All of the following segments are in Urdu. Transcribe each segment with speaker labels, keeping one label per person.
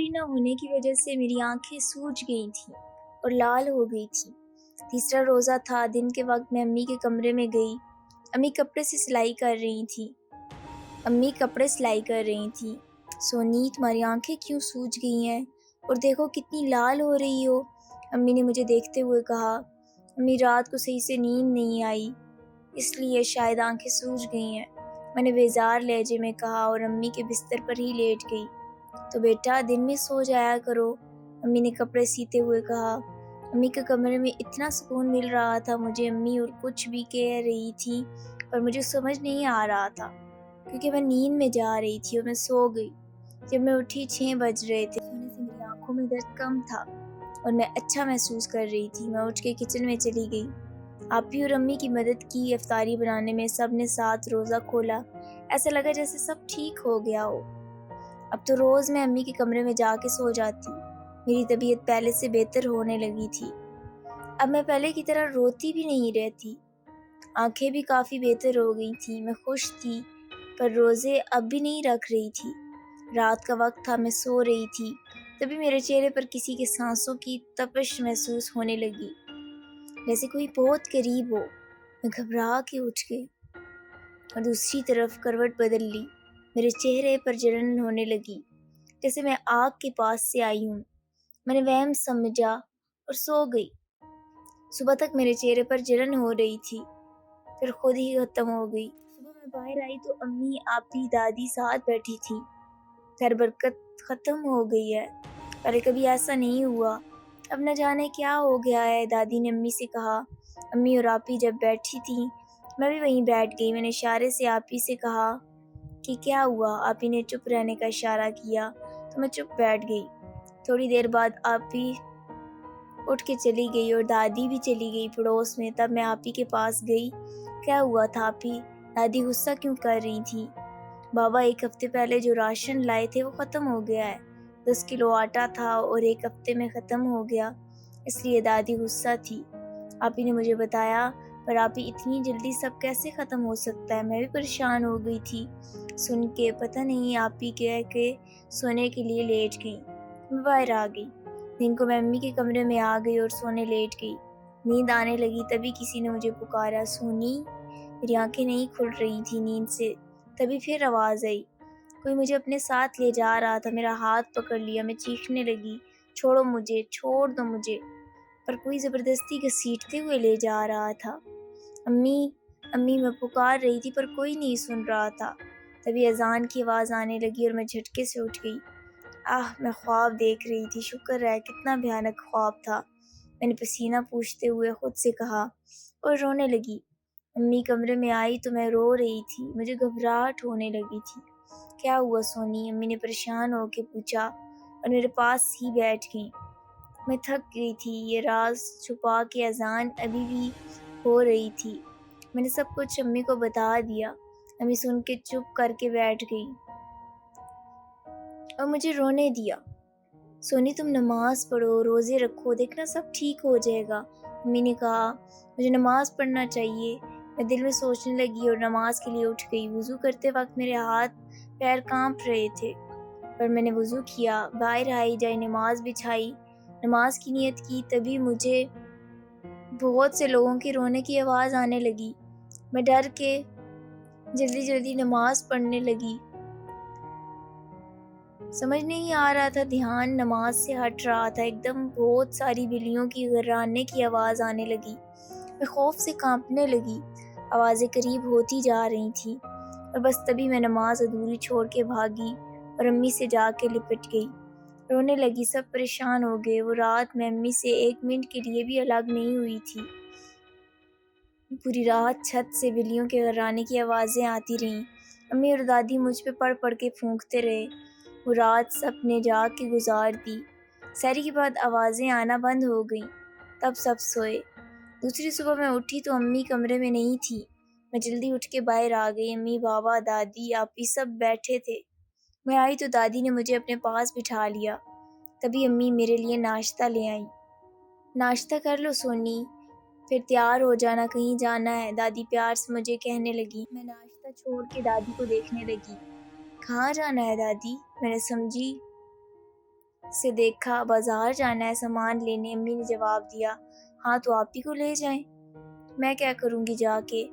Speaker 1: پوری نہ ہونے کی وجہ سے میری آنکھیں سوج گئی تھیں اور لال ہو گئی تھیں۔ تیسرا روزہ تھا۔ دن کے وقت میں امی کے کمرے میں گئی۔ امی کپڑے سلائی کر رہی تھیں۔ سونی، تمہاری آنکھیں کیوں سوج گئی ہیں اور دیکھو کتنی لال ہو رہی ہو؟ امی نے مجھے دیکھتے ہوئے کہا۔ امی، رات کو صحیح سے نیند نہیں آئی، اس لیے شاید آنکھیں سوج گئی ہیں، میں نے بیزار لہجے میں کہا اور امی کے بستر پر ہی لیٹ گئی۔ تو بیٹا دن میں سو جایا کرو، امی نے کپڑے سیتے ہوئے کہا۔ امی کے کمرے میں اتنا سکون مل رہا تھا مجھے، امی اور کچھ بھی کہہ رہی تھی پر مجھے سمجھ نہیں آ رہا تھا کیونکہ میں نیند میں جا رہی تھی اور میں سو گئی۔ جب میں اٹھی 6 بج رہے تھے۔ سونے سے میری آنکھوں میں درد کم تھا اور میں اچھا محسوس کر رہی تھی۔ میں اٹھ کے کچن میں چلی گئی، آپی اور امی کی مدد کی، افطاری بنانے میں۔ سب نے ساتھ روزہ کھولا، ایسا لگا جیسے سب ٹھیک ہو گیا ہو۔ اب تو روز میں امی کے کمرے میں جا کے سو جاتی۔ میری طبیعت پہلے سے بہتر ہونے لگی تھی، اب میں پہلے کی طرح روتی بھی نہیں رہتی، آنکھیں بھی کافی بہتر ہو گئی تھیں۔ میں خوش تھی پر روزے اب بھی نہیں رکھ رہی تھی۔ رات کا وقت تھا، میں سو رہی تھی، تبھی میرے چہرے پر کسی کے سانسوں کی تپش محسوس ہونے لگی، جیسے کوئی بہت قریب ہو۔ میں گھبرا کے اٹھ گئی اور دوسری طرف کروٹ بدل لی۔ میرے چہرے پر جلن ہونے لگی جیسے میں آگ کے پاس سے آئی ہوں۔ میں نے وہم سمجھا اور سو گئی۔ صبح تک میرے چہرے پر جلن ہو رہی تھی، پھر خود ہی ختم ہو گئی۔ صبح میں باہر آئی تو امی، آپی، دادی ساتھ بیٹھی تھی۔ خیر برکت ختم ہو گئی ہے، پہلے کبھی ایسا نہیں ہوا، اب نہ جانے کیا ہو گیا ہے، دادی نے امی سے کہا۔ امی اور آپی جب بیٹھی تھیں میں بھی وہیں بیٹھ گئی۔ میں نے اشارے سے آپی سے کہا کہ کیا ہوا؟ آپی نے چپ رہنے کا اشارہ کیا تو میں چپ بیٹھ گئی۔ تھوڑی دیر بعد آپی اٹھ کے چلی گئی اور دادی بھی چلی گئی پڑوس میں۔ تب میں آپی کے پاس گئی۔ کیا ہوا تھا آپی؟ دادی غصہ کیوں کر رہی تھی؟ بابا، 1 ہفتے پہلے جو راشن لائے تھے وہ ختم ہو گیا ہے، 10 کلو آٹا تھا اور 1 ہفتے میں ختم ہو گیا، اس لیے دادی غصہ تھی، آپی نے مجھے بتایا۔ پر آپی، اتنی جلدی سب کیسے ختم ہو سکتا ہے؟ میں بھی پریشان ہو گئی تھی سن کے۔ پتہ نہیں، آپی کہہ کے سونے کے لیے لیٹ گئی۔ میں باہر آ گئی۔ دن کو میں امی کے کمرے میں آ گئی اور سونے لیٹ گئی۔ نیند آنے لگی تبھی کسی نے مجھے پکارا، سونی۔ میری آنکھیں نہیں کھل رہی تھی نیند سے، تبھی پھر آواز آئی، کوئی مجھے اپنے ساتھ لے جا رہا تھا۔ میرا ہاتھ پکڑ لیا، میں چیخنے لگی، چھوڑو مجھے، چھوڑ دو مجھے، پر کوئی زبردستی گھسیٹتے ہوئے لے جا رہا تھا۔ امی، امی، میں پکار رہی تھی پر کوئی نہیں سن رہا تھا۔ تبھی اذان کی آواز آنے لگی اور میں جھٹکے سے اٹھ گئی۔ میں خواب دیکھ رہی تھی، شکر ہے، کتنا بھیانک خواب تھا، میں نے پسینہ پوچھتے ہوئے خود سے کہا اور رونے لگی۔ امی کمرے میں آئی تو میں رو رہی تھی، مجھے گھبراہٹ ہونے لگی تھی۔ کیا ہوا سونی؟ امی نے پریشان ہو کے پوچھا اور میرے پاس ہی بیٹھ گئی۔ میں تھک گئی تھی، یہ راز چھپا کے اذان ابھی بھی ہو رہی تھی۔ میں نے سب کچھ امی کو بتا دیا۔ امی سن کے چپ کر کے بیٹھ گئی اور مجھے رونے دیا۔ سونی، تم نماز پڑھو، روزے رکھو، دیکھنا سب ٹھیک ہو جائے گا، امی نے کہا۔ مجھے نماز پڑھنا چاہیے، میں دل میں سوچنے لگی اور نماز کے لیے اٹھ گئی۔ وضو کرتے وقت میرے ہاتھ پیر کانپ رہے تھے، پر میں نے وضو کیا، باہر آئی، جائے نماز بچھائی، نماز کی نیت کی، تبھی مجھے بہت سے لوگوں کے رونے کی آواز آنے لگی۔ میں ڈر کے جلدی جلدی نماز پڑھنے لگی۔ سمجھ نہیں آ رہا تھا، دھیان نماز سے ہٹ رہا تھا۔ ایک دم بہت ساری بلیوں کی غرانے کی آواز آنے لگی۔ میں خوف سے کانپنے لگی، آوازیں قریب ہوتی جا رہی تھیں اور بس تبھی میں نماز ادھوری چھوڑ کے بھاگی اور امی سے جا کے لپٹ گئی، رونے لگی۔ سب پریشان ہو گئے۔ وہ رات میں امی سے 1 منٹ کے لیے بھی الگ نہیں ہوئی تھی۔ پوری رات چھت سے بلیوں کے غرانے کی آوازیں آتی رہیں۔ امی اور دادی مجھ پہ پڑھ پڑھ کے پھونکتے رہے۔ وہ رات سب نے جاگ کے گزار دی۔ سحری کے بعد آوازیں آنا بند ہو گئیں، تب سب سوئے۔ دوسری صبح میں اٹھی تو امی کمرے میں نہیں تھی۔ میں جلدی اٹھ کے باہر آ گئی۔ امی، بابا، دادی، آپی سب بیٹھے تھے۔ میں آئی تو دادی نے مجھے اپنے پاس بٹھا لیا، تبھی امی میرے لیے ناشتہ لے آئیں۔ ناشتہ کر لو سونی، پھر تیار ہو جانا، کہیں جانا ہے، دادی پیار سے مجھے کہنے لگی۔ میں ناشتہ چھوڑ کے دادی کو دیکھنے لگی۔ کہاں جانا ہے دادی؟ میں نے سمجھی سے دیکھا، بازار جانا ہے سامان لینے؟ امی نے جواب دیا، ہاں تو آپ ہی کو لے جائیں، میں کیا کروں گی جا کے؟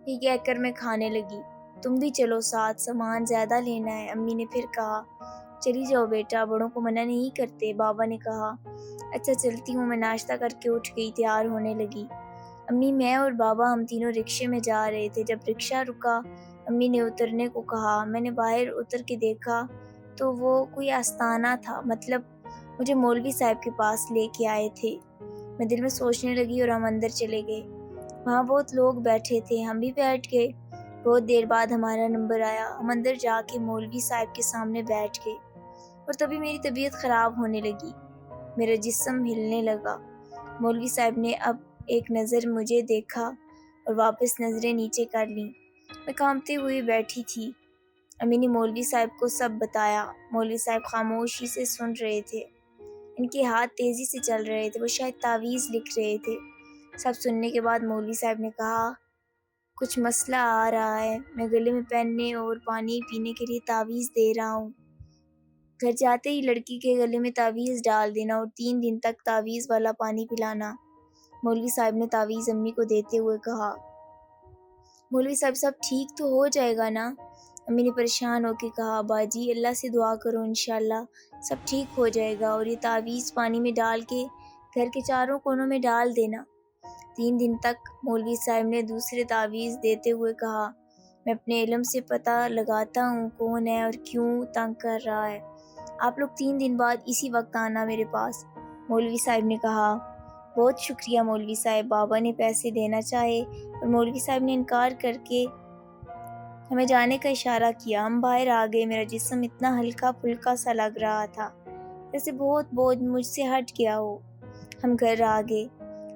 Speaker 1: یہ کہہ کر میں کھانے لگی۔ تم بھی چلو ساتھ، سامان زیادہ لینا ہے۔ امی نے پھر کہا، چلی جاؤ بیٹا، بڑوں کو منع نہیں کرتے۔ بابا نے کہا، اچھا چلتی ہوں۔ میں ناشتہ کر کے اٹھ گئی، تیار ہونے لگی۔ امی، میں اور بابا ہم تینوں رکشے میں جا رہے تھے۔ جب رکشہ رکا امی نے اترنے کو کہا۔ میں نے باہر اتر کے دیکھا تو وہ کوئی آستانہ تھا، مطلب مجھے مولوی صاحب کے پاس لے کے آئے تھے۔ میں دل میں سوچنے لگی اور ہم اندر چلے گئے۔ وہاں بہت لوگ بیٹھے تھے، ہم بھی بیٹھ گئے۔ بہت دیر بعد ہمارا نمبر آیا، ہم اندر جا کے مولوی صاحب کے سامنے بیٹھ گئے اور تبھی میری طبیعت خراب ہونے لگی، میرا جسم ہلنے لگا۔ مولوی صاحب نے اب ایک نظر مجھے دیکھا اور واپس نظریں نیچے کر لیں۔ میں کانپتے ہوئے بیٹھی تھی۔ امی نے مولوی صاحب کو سب بتایا۔ مولوی صاحب خاموشی سے سن رہے تھے، ان کے ہاتھ تیزی سے چل رہے تھے، وہ شاید تعویذ لکھ رہے تھے۔ سب سننے کے بعد مولوی صاحب نے کہا، کچھ مسئلہ آ رہا ہے، میں گلے میں پہننے اور پانی پینے کے لیے تعویذ دے رہا ہوں۔ گھر جاتے ہی لڑکی کے گلے میں تعویذ ڈال دینا اور 3 دن تک تعویذ والا پانی پلانا۔ مولوی صاحب نے تعویذ امی کو دیتے ہوئے کہا۔ مولوی صاحب، سب ٹھیک تو ہو جائے گا نا؟ امی نے پریشان ہو کے کہا، باجی اللہ سے دعا کرو، انشاءاللہ سب ٹھیک ہو جائے گا، اور یہ تعویذ پانی میں ڈال کے گھر کے چاروں کونوں میں ڈال دینا۔ 3 دن تک مولوی صاحب نے دوسرے تعویذ دیتے ہوئے کہا، میں اپنے علم سے پتہ لگاتا ہوں کون ہے اور کیوں تنگ کر رہا ہے۔ آپ لوگ 3 دن بعد اسی وقت آنا میرے پاس۔ مولوی صاحب نے کہا، بہت شکریہ مولوی صاحب۔ بابا نے پیسے دینا چاہے اور مولوی صاحب نے انکار کر کے ہمیں جانے کا اشارہ کیا۔ ہم باہر آ گئے، میرا جسم اتنا ہلکا پھلکا سا لگ رہا تھا جیسے بہت بوجھ مجھ سے ہٹ گیا ہو۔ ہم گھر آ گئے۔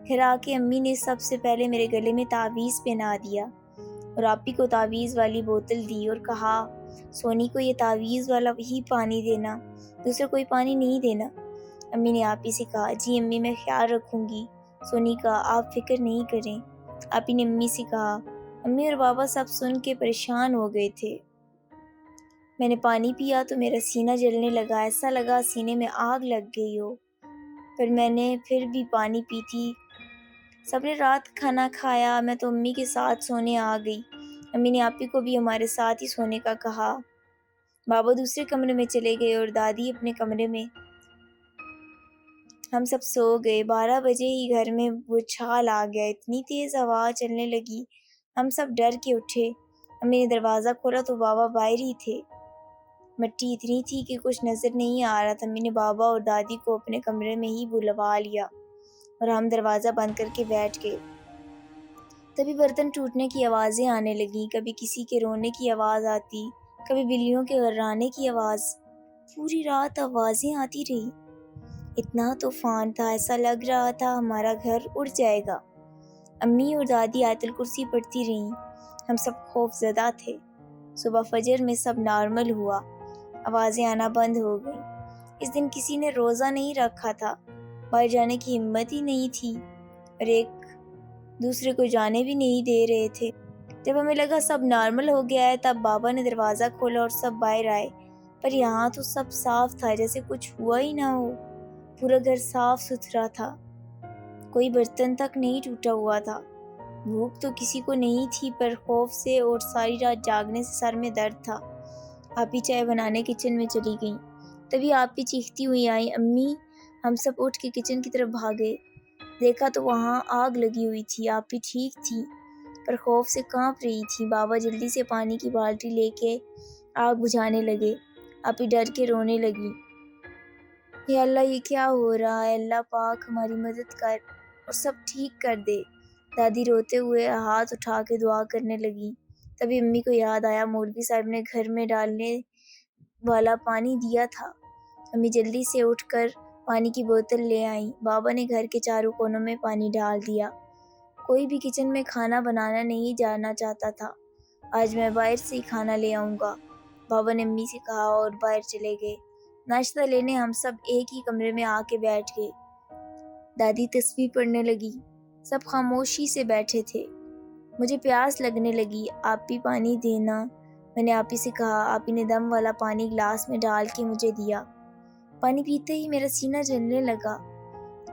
Speaker 1: گھر آ کے امی نے سب سے پہلے میرے گلے میں تعویذ پہنا دیا اور آپی کو تعویذ والی بوتل دی اور کہا، سونی کو یہ تعویذ والا ہی پانی دینا، دوسرا کوئی پانی نہیں دینا۔ امی نے آپی سے کہا، جی امی میں خیال رکھوں گی۔ سونی کا آپ فکر نہیں کریں۔ آپی نے امی سے کہا۔ امی اور بابا سب سن کے پریشان ہو گئے تھے۔ میں نے پانی پیا تو میرا سینہ جلنے لگا، ایسا لگا سینے میں آگ لگ گئی ہو، پر میں نے پھر بھی پانی پی تھی۔ سب نے رات کھانا کھایا، میں تو امی کے ساتھ سونے آ گئی۔ امی نے آپی کو بھی ہمارے ساتھ ہی سونے کا کہا۔ بابا دوسرے کمرے میں چلے گئے اور دادی اپنے کمرے میں۔ ہم سب سو گئے۔ 12 بجے ہی گھر میں بھوچال آ گیا، اتنی تیز ہوا چلنے لگی، ہم سب ڈر کے اٹھے۔ امی نے دروازہ کھولا تو بابا باہر ہی تھے۔ مٹی اتنی تھی کہ کچھ نظر نہیں آ رہا تھا۔ امی نے بابا اور دادی کو اپنے کمرے میں ہی بلوا لیا اور ہم دروازہ بند کر کے بیٹھ گئے۔ تبھی برتن ٹوٹنے کی آوازیں آنے لگیں، کبھی کسی کے رونے کی آواز آتی، کبھی بلیوں کے غرانے کی آواز۔ پوری رات آوازیں آتی رہی۔ اتنا طوفان تھا، ایسا لگ رہا تھا ہمارا گھر اڑ جائے گا۔ امی اور دادی آیت الکرسی پڑھتی رہیں، ہم سب خوف زدہ تھے۔ صبح فجر میں سب نارمل ہوا، آوازیں آنا بند ہو گئیں۔ اس دن کسی نے روزہ نہیں رکھا تھا، باہر جانے کی ہمت ہی نہیں تھی اور ایک دوسرے کو جانے بھی نہیں دے رہے تھے۔ جب ہمیں لگا سب نارمل ہو گیا ہے، تب بابا نے دروازہ کھولا اور سب باہر آئے، پر یہاں تو سب صاف تھا، جیسے کچھ ہوا ہی نہ ہو۔ پورا گھر صاف ستھرا تھا، کوئی برتن تک نہیں ٹوٹا ہوا تھا۔ بھوک تو کسی کو نہیں تھی، پر خوف سے اور ساری رات جاگنے سے سر میں درد تھا۔ آپی چائے بنانے کچن میں چلی گئیں، تبھی آپی چیختی ہوئی آئیں، امی! ہم سب اٹھ کے کچن کی طرف بھاگے، دیکھا تو وہاں آگ لگی ہوئی تھی۔ آپی ٹھیک تھی پر خوف سے کانپ رہی تھی۔ بابا جلدی سے پانی کی بالٹی لے کے آگ بجھانے لگے۔ آپی ڈر کے رونے لگی، یا اللہ یہ کیا ہو رہا ہے، اللہ پاک ہماری مدد کر اور سب ٹھیک کر دے۔ دادی روتے ہوئے ہاتھ اٹھا کے دعا کرنے لگی۔ تبھی امی کو یاد آیا مولوی صاحب نے گھر میں ڈالنے والا پانی دیا تھا۔ امی جلدی سے اٹھ کر پانی کی بوتل لے آئیں۔ بابا نے گھر کے چاروں کونوں میں پانی ڈال دیا۔ کوئی بھی کچن میں کھانا بنانا نہیں جانا چاہتا تھا۔ آج میں باہر سے ہی کھانا لے آؤں گا، بابا نے امی سے کہا اور باہر چلے گئے۔ ناشتہ لینے ہم سب ایک ہی کمرے میں آ کے بیٹھ گئے۔ دادی تسبیح پڑھنے لگی، سب خاموشی سے بیٹھے تھے۔ مجھے پیاس لگنے لگی، آپی پانی دینا، میں نے آپی سے کہا۔ آپی نے دم والا پانی گلاس میں ڈال کے مجھے دیا۔ پانی پیتے ہی میرا سینہ جلنے لگا۔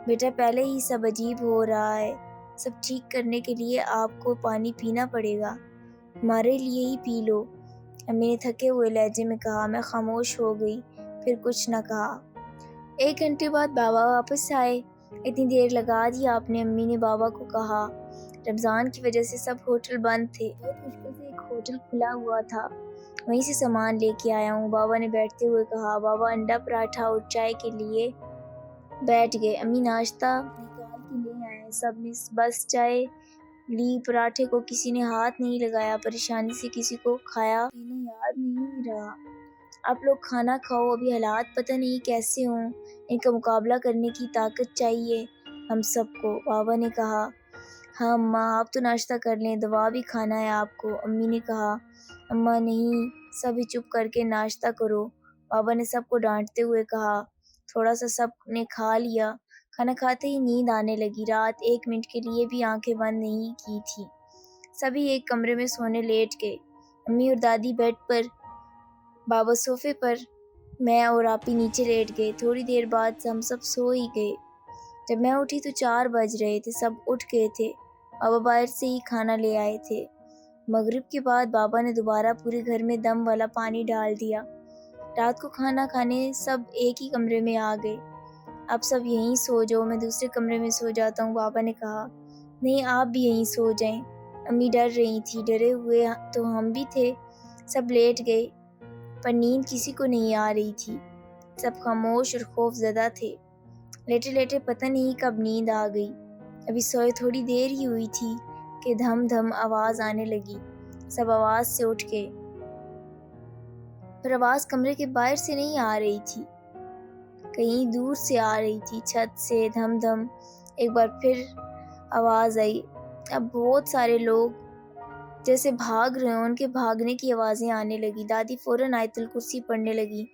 Speaker 1: بیٹا پہلے ہی سب عجیب ہو رہا ہے، سب ٹھیک کرنے کے لیے آپ کو پانی پینا پڑے گا، ہمارے لیے ہی پی لو، امی نے تھکے ہوئے لہجے میں کہا۔ میں خاموش ہو گئی، پھر کچھ نہ کہا۔ 1 گھنٹے بعد بابا واپس آئے۔ اتنی دیر لگا دی آپ نے، امی نے بابا کو کہا۔ رمضان کی وجہ سے سب ہوٹل بند تھے، بہت مشکل سے ایک ہوٹل کھلا ہوا تھا، وہیں سے سامان لے کے آیا ہوں، بابا نے بیٹھتے ہوئے کہا۔ بابا انڈا پراٹھا اور چائے کے لیے بیٹھ گئے۔ امی ناشتہ نکال کے لے آئے، سب نے بس چائے لی، پراٹھے کو کسی نے ہاتھ نہیں لگایا، پریشانی سے کسی کو کھایا پینا یاد نہیں رہا۔ آپ لوگ کھانا کھاؤ، ابھی حالات پتہ نہیں کیسے ہوں، ان کا مقابلہ کرنے کی طاقت چاہیے ہم سب کو، بابا نے کہا۔ ہاں اماں، آپ تو ناشتہ کر لیں، دوا بھی کھانا ہے آپ کو، امی نے کہا۔ اماں نہیں، سبھی چپ کر کے ناشتہ کرو، بابا نے سب کو ڈانٹتے ہوئے کہا۔ تھوڑا سا سب نے کھا لیا۔ کھانا کھاتے ہی نیند آنے لگی، رات 1 منٹ کے لیے بھی آنکھیں بند نہیں کی تھی۔ سبھی ایک کمرے میں سونے لیٹ گئے، امی اور دادی بیڈ پر، بابا صوفے پر، میں اور آپی نیچے لیٹ گئے۔ تھوڑی دیر بعد ہم سب سو ہی گئے۔ جب میں اٹھی تو 4 بج رہے تھے، سب اٹھ گئے تھے، بابا باہر سے ہی کھانا لے آئے تھے۔ مغرب کے بعد بابا نے دوبارہ پورے گھر میں دم والا پانی ڈال دیا۔ رات کو کھانا کھانے سب ایک ہی کمرے میں آ گئے۔ اب سب یہیں سو جاؤ، میں دوسرے کمرے میں سو جاتا ہوں، بابا نے کہا۔ نہیں، آپ بھی یہیں سو جائیں، امی ڈر رہی تھی، ڈرے ہوئے تو ہم بھی تھے۔ سب لیٹ گئے، پر نیند کسی کو نہیں آ رہی تھی، سب خاموش اور خوف زدہ تھے۔ لیٹے لیٹے پتہ نہیں کب نیند آ گئی۔ ابھی سوئے تھوڑی دیر ہی ہوئی تھی کہ دھم دھم آواز آنے لگی، سب آواز سے اٹھ گئے، پر آواز کمرے کے باہر سے نہیں آ رہی تھی، کہیں دور سے آ رہی تھی، چھت سے۔ دھم دھم ایک بار پھر آواز آئی۔ اب بہت سارے لوگ جیسے بھاگ رہے ہوں، ان کے بھاگنے کی آوازیں آنے لگی۔ دادی فوراً آیت الکرسی پڑھنے لگی۔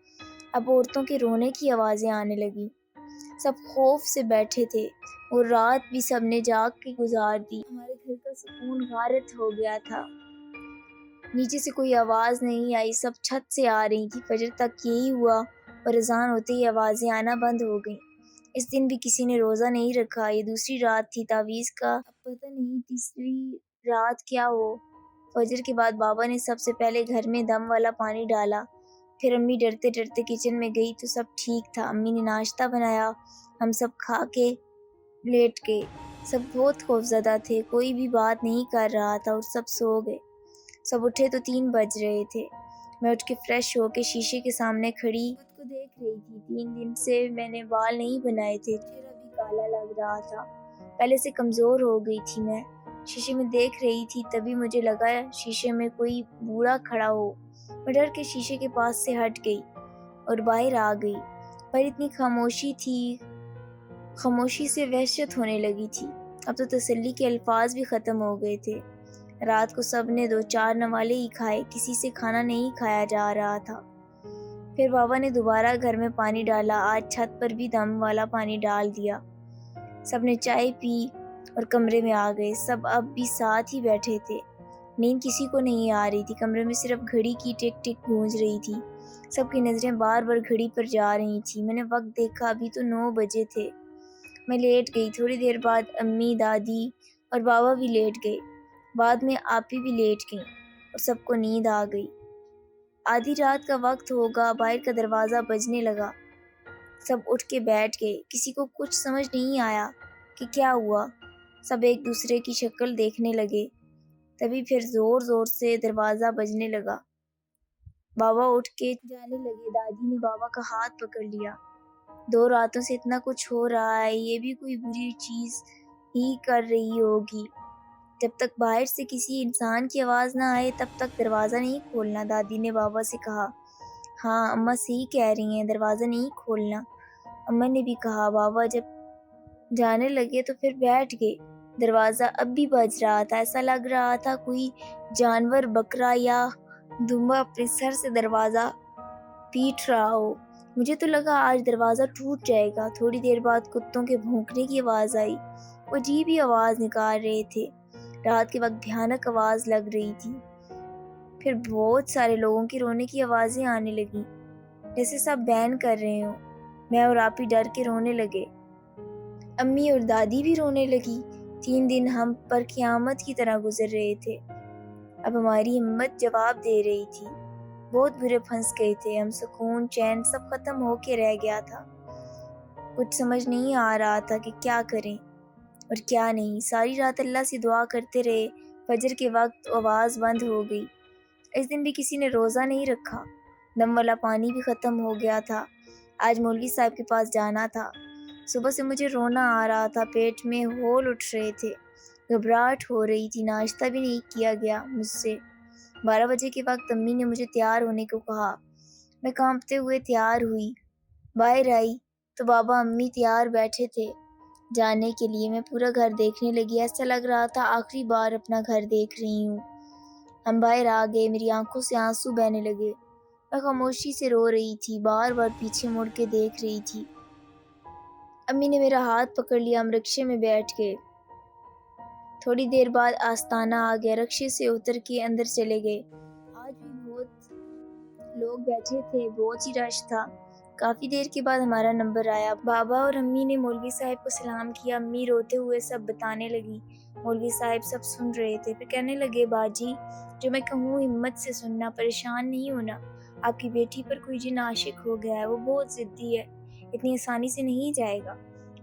Speaker 1: اب عورتوں کے رونے کی آوازیں آنے لگی۔ سب خوف سے بیٹھے تھے، اور رات بھی سب نے جاگ کے گزار دی۔ ہمارے گھر کا سکون غارت ہو گیا تھا۔ نیچے سے کوئی آواز نہیں آئی، سب چھت سے آ رہی تھی۔ فجر تک یہی ہوا، اور اذان ہوتے ہی آوازیں آنا بند ہو گئیں۔ اس دن بھی کسی نے روزہ نہیں رکھا، یہ دوسری رات تھی تعویذ کا، اب پتہ نہیں تیسری رات کیا ہو۔ فجر کے بعد بابا نے سب سے پہلے گھر میں دم والا پانی ڈالا، پھر امی ڈرتے ڈرتے کچن میں گئی تو سب ٹھیک تھا۔ امی نے ناشتہ بنایا، ہم سب کھا کے لیٹ گئے۔ سب بہت خوف زدہ تھے، کوئی بھی بات نہیں کر رہا تھا، اور سب سو گئے۔ سب اٹھے تو 3 بج رہے تھے۔ میں اٹھ کے فریش ہو کے شیشے کے سامنے کھڑی خود کو دیکھ رہی تھی۔ 3 دن سے میں نے بال نہیں بنائے تھے، چہرہ بھی کالا لگ رہا تھا، پہلے سے کمزور ہو گئی تھی میں۔ شیشے میں دیکھ رہی تھی، تبھی مجھے لگا شیشے میں کوئی بوڑھا کھڑا ہو۔ میں ڈر کے شیشے کے پاس سے ہٹ گئی اور باہر آ گئی، پر اتنی خاموشی تھی، خاموشی سے وحشت ہونے لگی تھی۔ اب تو تسلی کے الفاظ بھی ختم ہو گئے تھے۔ رات کو سب نے 2-4 نوالے ہی کھائے، کسی سے کھانا نہیں کھایا جا رہا تھا۔ پھر بابا نے دوبارہ گھر میں پانی ڈالا، آج چھت پر بھی دم والا پانی ڈال دیا۔ سب نے چائے پی اور کمرے میں آ گئے، سب اب بھی ساتھ ہی بیٹھے تھے۔ نیند کسی کو نہیں آ رہی تھی، کمرے میں صرف گھڑی کی ٹک ٹک گونج رہی تھی، سب کی نظریں بار بار گھڑی پر جا رہی تھی۔ میں نے وقت دیکھا، ابھی تو 9 بجے تھے۔ میں لیٹ گئی، تھوڑی دیر بعد امی، دادی اور بابا بھی لیٹ گئے، بعد میں آپی بھی لیٹ گئیں، اور سب کو نیند آ گئی۔ آدھی رات کا وقت ہوگا، باہر کا دروازہ بجنے لگا، سب اٹھ کے بیٹھ گئے، کسی کو کچھ سمجھ نہیں آیا کہ کیا ہوا، سب ایک دوسرے کی شکل دیکھنے لگے، تبھی پھر زور زور سے دروازہ بجنے لگا۔ بابا اٹھ کے جانے لگے، دادی نے بابا کا ہاتھ پکڑ لیا۔ 2 راتوں سے اتنا کچھ ہو رہا ہے، یہ بھی کوئی بری چیز ہی کر رہی ہوگی، جب تک باہر سے کسی انسان کی آواز نہ آئے تب تک دروازہ نہیں کھولنا، دادی نے بابا سے کہا۔ ہاں اماں صحیح کہہ رہی ہیں، دروازہ نہیں کھولنا، اماں نے بھی کہا۔ بابا جب جانے لگے تو پھر بیٹھ گئے۔ دروازہ اب بھی بج رہا تھا، ایسا لگ رہا تھا کوئی جانور، بکرا یا دمبا اپنے سر سے دروازہ پیٹ رہا ہو۔ مجھے تو لگا آج دروازہ ٹوٹ جائے گا۔ تھوڑی دیر بعد کتوں کے بھونکنے کی آواز آئی، وہ عجیب ہی آواز نکال رہے تھے، رات کے وقت بھیانک آواز لگ رہی تھی۔ پھر بہت سارے لوگوں کے رونے کی آوازیں آنے لگیں، جیسے سب بین کر رہے ہوں۔ میں اور آپی ڈر کے رونے لگے۔ امی اور دادی بھی رونے لگی۔ 3 دن ہم پر قیامت کی طرح گزر رہے تھے۔ اب ہماری ہمت جواب دے رہی تھی۔ بہت برے پھنس گئے تھے ہم، سکون چین سب ختم ہو کے رہ گیا تھا۔ کچھ سمجھ نہیں آ رہا تھا کہ کیا کریں اور کیا نہیں۔ ساری رات اللہ سے دعا کرتے رہے۔ فجر کے وقت آواز بند ہو گئی۔ اس دن بھی کسی نے روزہ نہیں رکھا۔ دم والا پانی بھی ختم ہو گیا تھا۔ آج مولوی صاحب کے پاس جانا تھا۔ صبح سے مجھے رونا آ رہا تھا، پیٹ میں ہول اٹھ رہے تھے، گھبراہٹ ہو رہی تھی، ناشتہ بھی نہیں کیا گیا مجھ سے۔ 12 بجے کے وقت امی نے مجھے تیار ہونے کو کہا۔ میں کانپتے ہوئے تیار ہوئی۔ باہر آئی تو بابا امی تیار بیٹھے تھے جانے کے لیے۔ میں پورا گھر دیکھنے لگی، ایسا لگ رہا تھا آخری بار اپنا گھر دیکھ رہی ہوں۔ ہم باہر آ گئے، میری آنکھوں سے آنسو بہنے لگے۔ میں خاموشی سے رو رہی تھی، بار بار پیچھے مڑ کے دیکھ رہی تھی۔ امی نے میرا ہاتھ پکڑ لیا، ہم رکشے میں بیٹھ گئے۔ تھوڑی دیر بعد آستانہ آ گیا، رکشے سے اتر کے اندر چلے گئے۔ آج بھی بہت لوگ بیٹھے تھے، بہت ہی رش تھا۔ کافی دیر کے بعد ہمارا نمبر آیا۔ بابا اور امی نے مولوی صاحب کو سلام کیا۔ امی روتے ہوئے سب بتانے لگی۔ مولوی صاحب سب سن رہے تھے، پھر کہنے لگے، باجی جو میں کہوں ہمت سے سننا، پریشان نہیں ہونا۔ آپ کی بیٹی پر کوئی جن عاشق ہو گیا ہے، وہ بہت ضدی ہے، اتنی آسانی سے نہیں جائے گا۔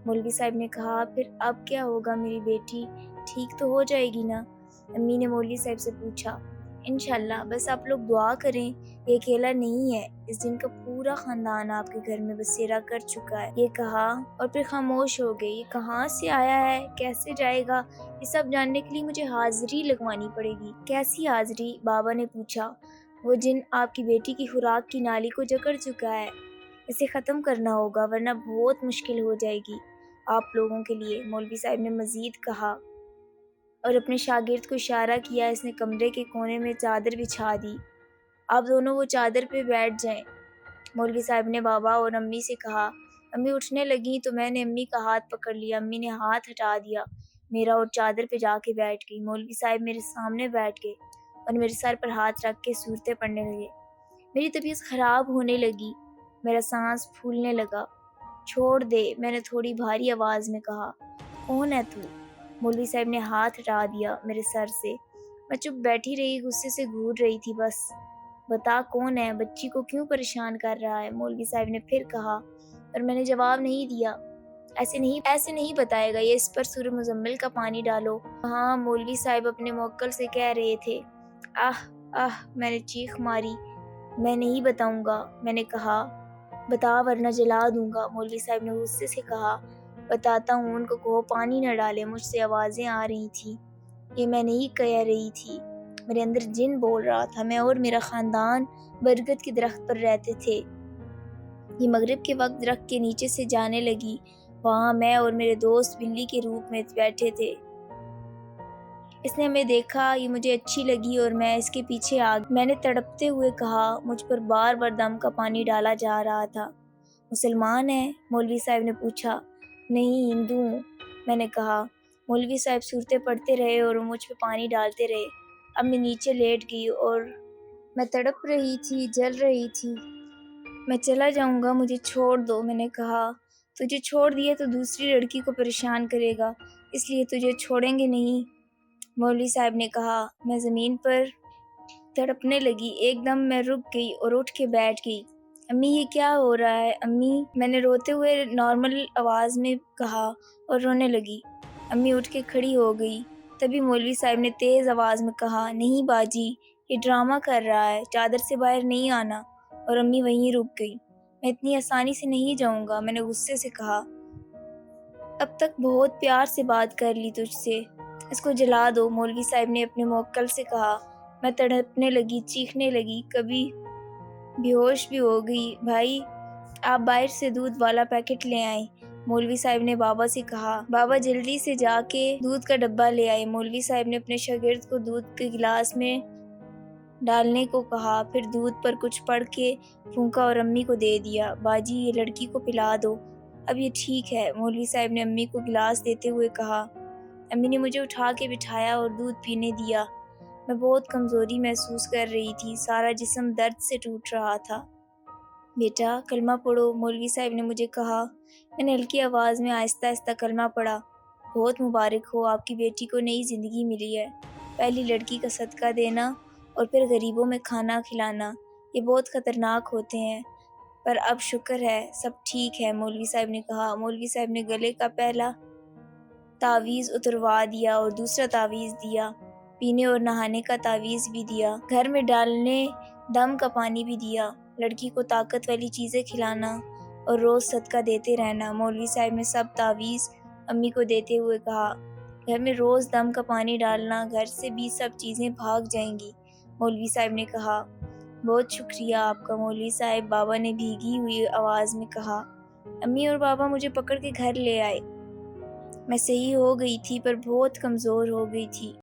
Speaker 1: مولوی صاحب نے کہا، پھر اب کیا ہوگا، میری بیٹی ٹھیک تو ہو جائے گی نا؟ امی نے مولوی صاحب سے پوچھا۔ انشاءاللہ، بس آپ لوگ دعا کریں، یہ اکیلا نہیں ہے، اس دن کا پورا خاندان آپ کے گھر میں بسیرا کر چکا ہے، یہ کہا اور پھر خاموش ہو گئی۔ یہ کہاں سے آیا ہے، کیسے جائے گا، یہ سب جاننے کے لیے مجھے حاضری لگوانی پڑے گی۔ کیسی حاضری؟ بابا نے پوچھا۔ وہ جن آپ کی بیٹی کی خوراک کی نالی کو جکڑ چکا ہے، اسے ختم کرنا ہوگا، ورنہ بہت مشکل ہو جائے گی آپ لوگوں کے لیے، مولوی صاحب نے مزید کہا اور اپنے شاگرد کو اشارہ کیا۔ اس نے کمرے کے کونے میں چادر بچھا دی، آپ دونوں وہ چادر پہ بیٹھ جائیں۔ مولوی صاحب نے بابا اور امی سے کہا۔ امی اٹھنے لگیں تو میں نے امی کا ہاتھ پکڑ لیا۔ امی نے ہاتھ ہٹا دیا میرا اور چادر پہ جا کے بیٹھ گئی۔ مولوی صاحب میرے سامنے بیٹھ گئے اور میرے سر پر ہاتھ رکھ کے سورتیں پڑھنے لگے۔ میری طبیعت خراب ہونے لگی، میرا سانس پھولنے لگا۔ چھوڑ دے، میں نے تھوڑی بھاری آواز میں کہا۔ کون ہے تو؟ مولوی صاحب نے ہاتھ ہٹا دیا میرے سر سے۔ میں چپ بیٹھی رہی، غصے سے گھور رہی تھی۔ بس بتا کون ہے، بچی کو کیوں پریشان کر رہا ہے، مولوی صاحب نے پھر کہا، پر میں نے جواب نہیں دیا۔ ایسے نہیں بتائے گا، یہ اس پر سورہ مزمل کا پانی ڈالو۔ ہاں، مولوی صاحب اپنے موکل سے کہہ رہے تھے۔ میں نے چیخ ماری۔ میں نہیں بتاؤں گا، میں نے کہا۔ بتا ورنہ جلا دوں گا، مولوی صاحب نے غصے سے کہا۔ بتاتا ہوں، ان کو کہو پانی نہ ڈالے۔ مجھ سے آوازیں آ رہی تھی، یہ میں نہیں کہہ رہی تھی، میرے اندر جن بول رہا تھا۔ میں اور میرا خاندان برگد کے درخت پر رہتے تھے۔ یہ مغرب کے وقت درخت کے نیچے سے جانے لگی، وہاں میں اور میرے دوست بلی کے روپ میں بیٹھے تھے۔ اس نے ہمیں دیکھا، یہ مجھے اچھی لگی اور میں اس کے پیچھے آ گئی۔ میں نے تڑپتے ہوئے کہا، مجھ پر بار بار دم کا پانی ڈالا جا رہا تھا۔ مسلمان ہیں؟ مولوی صاحب نے پوچھا۔ نہیں، ہندو ہوں، میں نے کہا۔ مولوی صاحب صورتیں پڑھتے رہے اور مجھ پہ پانی ڈالتے رہے۔ اب میں نیچے لیٹ گئی اور میں تڑپ رہی تھی، جل رہی تھی۔ میں چلا جاؤں گا، مجھے چھوڑ دو، میں نے کہا۔ تجھے چھوڑ دیا تو دوسری لڑکی کو پریشان کرے گا، اس لیے تجھے چھوڑیں گے نہیں، مولوی صاحب نے کہا۔ میں زمین پر تڑپنے لگی، ایک دم میں رک گئی اور اٹھ کے بیٹھ گئی۔ امی یہ کیا ہو رہا ہے امی، میں نے روتے ہوئے نارمل آواز میں کہا اور رونے لگی۔ امی اٹھ کے کھڑی ہو گئی۔ تبھی مولوی صاحب نے تیز آواز میں کہا، نہیں باجی، یہ ڈرامہ کر رہا ہے، چادر سے باہر نہیں آنا، اور امی وہیں رک گئی۔ میں اتنی آسانی سے نہیں جاؤں گا، میں نے غصے سے کہا۔ اب تک بہت پیار سے بات کر لی تجھ سے، اس کو جلا دو، مولوی صاحب نے اپنے موکل سے کہا۔ میں تڑپنے لگی، چیخنے لگی، کبھی بے ہوش بھی ہو گئی۔ بھائی، آپ باہر سے دودھ والا پیکٹ لے آئیں، مولوی صاحب نے بابا سے کہا۔ بابا جلدی سے جا کے دودھ کا ڈبہ لے آئے۔ مولوی صاحب نے اپنے شاگرد کو دودھ کے گلاس میں ڈالنے کو کہا، پھر دودھ پر کچھ پڑھ کے پھونکا اور امی کو دے دیا۔ باجی، یہ لڑکی کو پلا دو، اب یہ ٹھیک ہے، مولوی صاحب نے امی کو گلاس دیتے ہوئے کہا۔ امی نے مجھے اٹھا کے بٹھایا اور دودھ پینے دیا۔ میں بہت کمزوری محسوس کر رہی تھی، سارا جسم درد سے ٹوٹ رہا تھا۔ بیٹا کلمہ پڑھو، مولوی صاحب نے مجھے کہا۔ میں نے ہلکی آواز میں آہستہ آہستہ کلمہ پڑھا۔ بہت مبارک ہو، آپ کی بیٹی کو نئی زندگی ملی ہے۔ پہلی لڑکی کا صدقہ دینا اور پھر غریبوں میں کھانا کھلانا، یہ بہت خطرناک ہوتے ہیں، پر اب شکر ہے سب ٹھیک ہے، مولوی صاحب نے کہا۔ مولوی صاحب نے گلے کا پہلا تعویذ اتروا دیا اور دوسرا تعویذ دیا، پینے اور نہانے کا تعویذ بھی دیا، گھر میں ڈالنے دم کا پانی بھی دیا، لڑکی کو طاقت والی چیزیں کھلانا اور روز صدقہ دیتے رہنا۔ مولوی صاحب نے سب تعویذ امی کو دیتے ہوئے کہا، گھر میں روز دم کا پانی ڈالنا، گھر سے بھی سب چیزیں بھاگ جائیں گی۔ مولوی صاحب نے کہا، بہت شکریہ آپ کا مولوی صاحب، بابا نے بھیگی ہوئی آواز میں کہا۔ امی اور بابا مجھے پکڑ کے گھر لے آئے۔ میں صحیح ہو گئی تھی پر بہت کمزور ہو گئی تھی۔